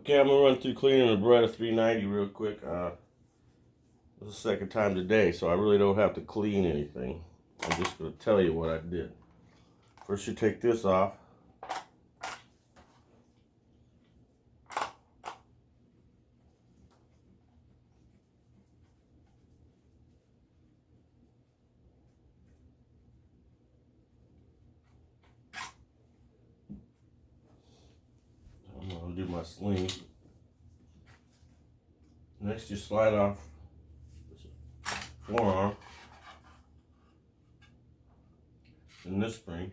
Okay, I'm gonna run through cleaning the Beretta 390 real quick. This is the second time today, so I really don't have to clean anything. I'm just gonna tell you what I did. First, you take this off. I'm gonna do my sling. Next, you slide off this forearm and this spring.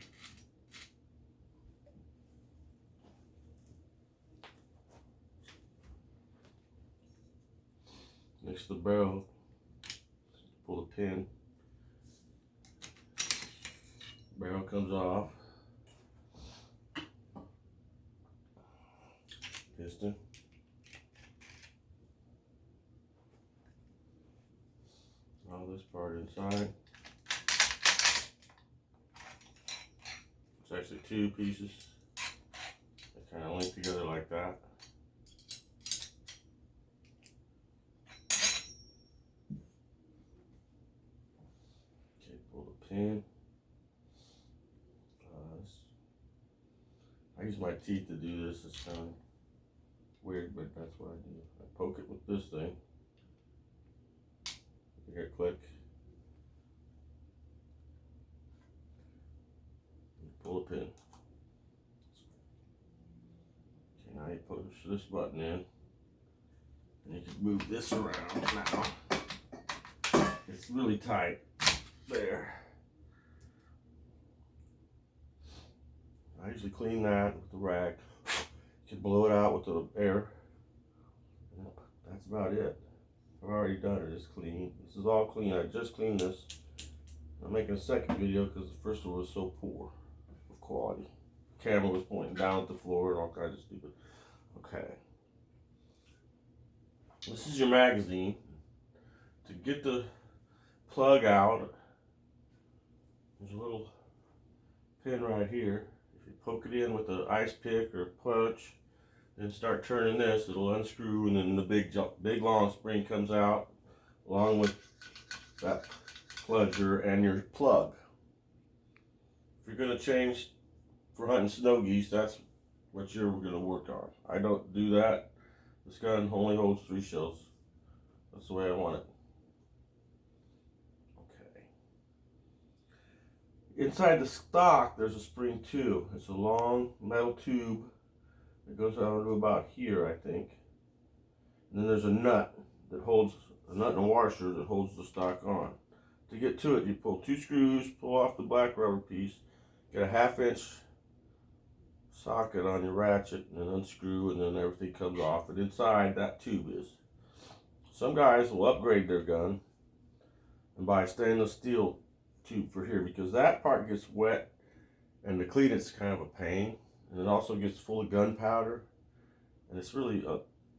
Next, the barrel. Pull the pin. Barrel comes off. Piston. All this part inside. It's actually two pieces. They kind of link together like that. Okay, pull the pin. I use my teeth to do this. It's kind of weird, but that's what I do. I poke it with this thing. You hear it click. You pull the pin. Okay, now you push this button in. And you can move this around now. It's really tight. There. I usually clean that with the rag. You can blow it out with the air. That's about it. I've already done it. It's clean. This is all clean. I just cleaned this. I'm making a second video because the first one was so poor of quality. The camera was pointing down at the floor and all kinds of stupid. Okay. This is your magazine. To get the plug out, there's a little pin right here. If you poke it in with an ice pick or punch, then start turning this, it'll unscrew, and then the big long spring comes out along with that plunger and your plug. If you're going to change for hunting snow geese, that's what you're going to work on. I don't do that. This gun only holds 3 shells. That's the way I want it. Inside the stock, there's a spring too. It's a long metal tube that goes out to about here, I think. And then there's a nut that holds, a nut and a washer that holds the stock on. To get to it, you pull 2 screws, pull off the black rubber piece, get a 1/2 inch socket on your ratchet, and then unscrew, and then everything comes off. And inside that tube is. Some guys will upgrade their gun and buy stainless steel tube for here, because that part gets wet and to clean it's kind of a pain, and it also gets full of gunpowder, and it's really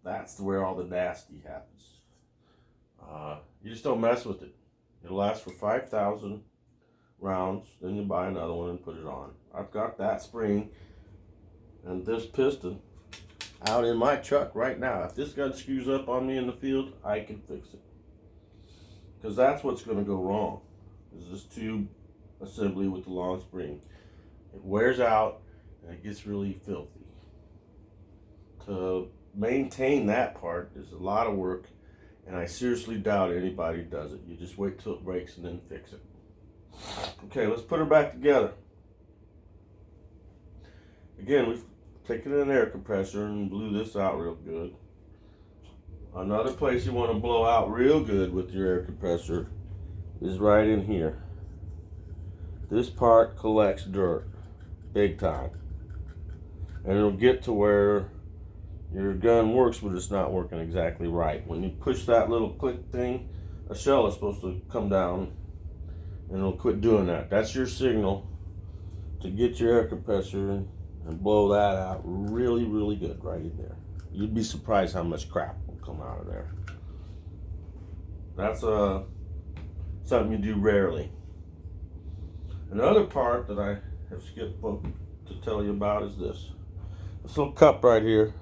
that's where all the nasty happens. You just don't mess with it. It'll last for 5,000 rounds, then you buy another one and put it on. I've got that spring and this piston out in my truck right now. If this gun screws up on me in the field, I can fix it, because that's what's going to go wrong. Is this tube assembly with the long spring. It wears out and it gets really filthy. To maintain that part is a lot of work, and I seriously doubt anybody does it. You just wait till it breaks and then fix it. Okay, let's put her back together. Again, we've taken an air compressor and blew this out real good. Another place you want to blow out real good with your air compressor is right in here. This part collects dirt big time, and it'll get to where your gun works, but it's not working exactly right. When you push that little click thing, a shell is supposed to come down and it'll quit doing that. That's your signal to get your air compressor and blow that out really, really good right in there. You'd be surprised how much crap will come out of there. That's something you do rarely. Another part that I have skipped to tell you about is this. This little cup right here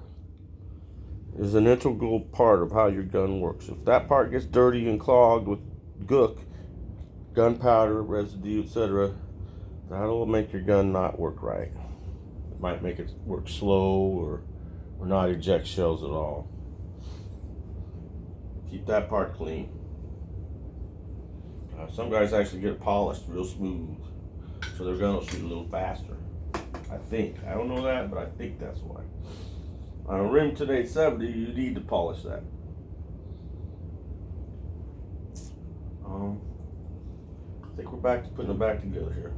is an integral part of how your gun works. If that part gets dirty and clogged with gook, gunpowder, residue, etc., that'll make your gun not work right. It might make it work slow or not eject shells at all. Keep that part clean. Some guys actually get it polished real smooth, so their gun will shoot a little faster. I think. I don't know that, but I think that's why. On a Remington 870, you need to polish that. I think we're back to putting it back together here.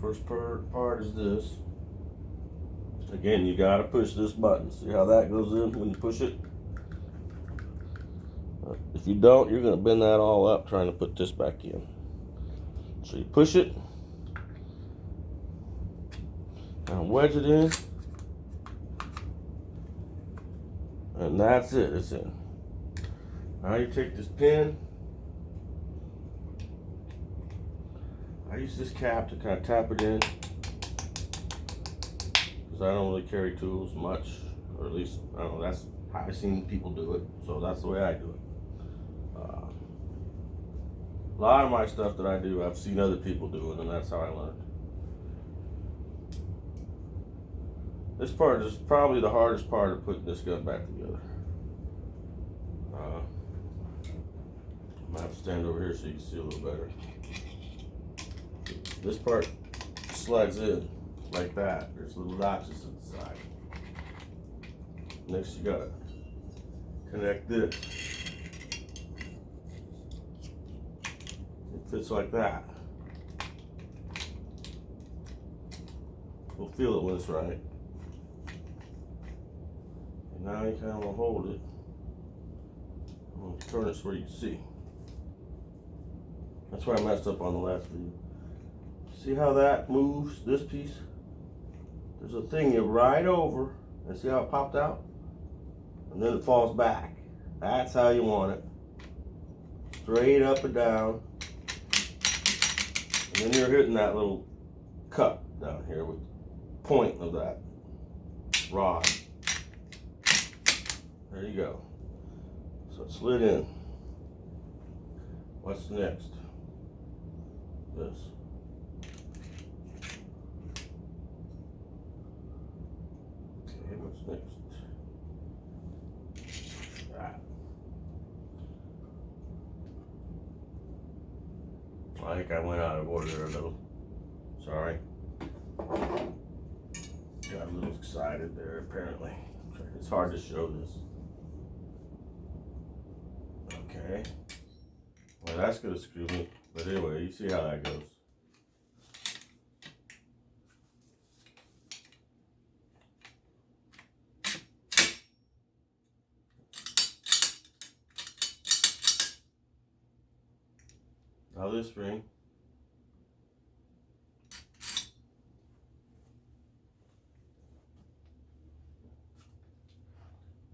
First part is this. Again, you gotta push this button. See how that goes in when you push it? If you don't, you're gonna bend that all up trying to put this back in. So you push it, and wedge it in, and that's it, it's in. Now you take this pin. I use this cap to kind of tap it in, because I don't really carry tools much, or at least, I don't know, that's how I've seen people do it, so that's the way I do it. A lot of my stuff that I do, I've seen other people do it, and that's how I learned. This part is probably the hardest part of putting this gun back together. I'm gonna have to stand over here so you can see a little better. This part slides in like that. There's little notches inside. Next you gotta connect this. It fits like that. We'll feel it when it's right. And now you kind of want to hold it. I'm going to turn it so you can see. That's where I messed up on the last video. See how that moves, this piece? There's a thing you ride over, and see how it popped out? And then it falls back. That's how you want it. Straight up and down. And then you're hitting that little cup down here with the point of that rod. There you go. So it slid in. What's next? This. Okay, what's next? That. I think I went out of order a little. Sorry. Got a little excited there, apparently. It's hard to show this. Okay. Well, that's gonna screw me. But anyway, you see how that goes. Now this ring.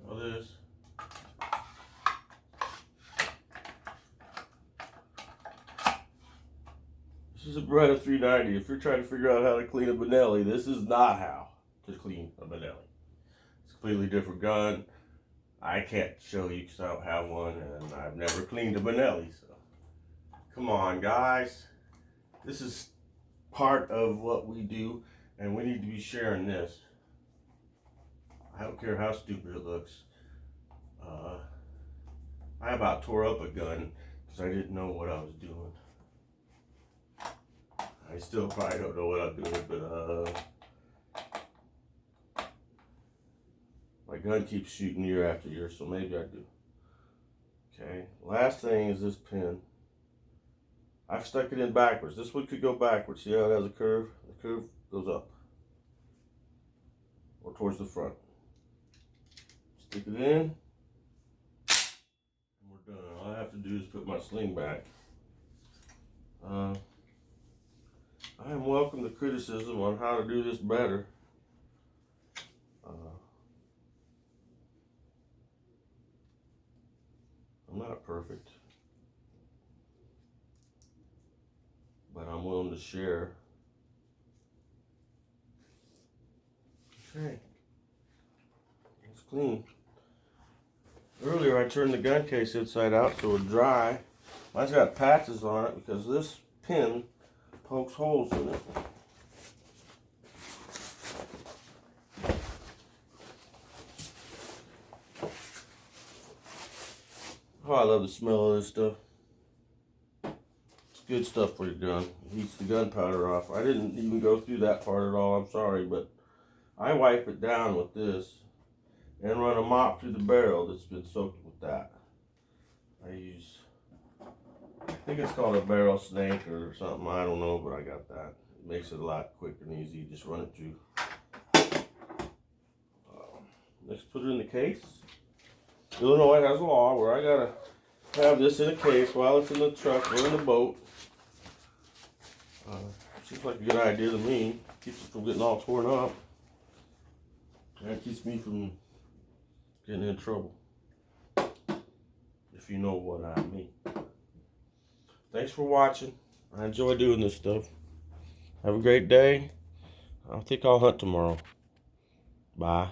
Now this. This is a Beretta 390. If you're trying to figure out how to clean a Benelli, this is not how to clean a Benelli. It's a completely different gun. I can't show you because I don't have one, and I've never cleaned a Benelli. So, come on, guys. This is part of what we do, and we need to be sharing this. I don't care how stupid it looks. I about tore up a gun because I didn't know what I was doing. I still probably don't know what I'm doing, but my gun keeps shooting year after year, so maybe I do. Okay, last thing is this pin. I've stuck it in backwards. This one could go backwards. See how it has a curve? The curve goes up or towards the front. Stick it in, and we're done. All I have to do is put my sling back. I am welcome to criticism on how to do this better. I'm not perfect, but I'm willing to share. Okay. It's clean. Earlier I turned the gun case inside out so it would dry. Mine's got patches on it because this pin pokes holes in it. Oh, I love the smell of this stuff. It's good stuff for your gun. It heats the gunpowder off. I didn't even go through that part at all, I'm sorry, but I wipe it down with this and run a mop through the barrel that's been soaked with that. I think it's called a barrel snake or something, I don't know, but I got that. It makes it a lot quicker and easy. You just run it through. Let's put it in the case. Illinois has a law where I gotta have this in a case while it's in the truck or in the boat. Seems like a good idea to me. Keeps it from getting all torn up. And it keeps me from getting in trouble. If you know what I mean. Thanks for watching. I enjoy doing this stuff. Have a great day. I think I'll hunt tomorrow. Bye.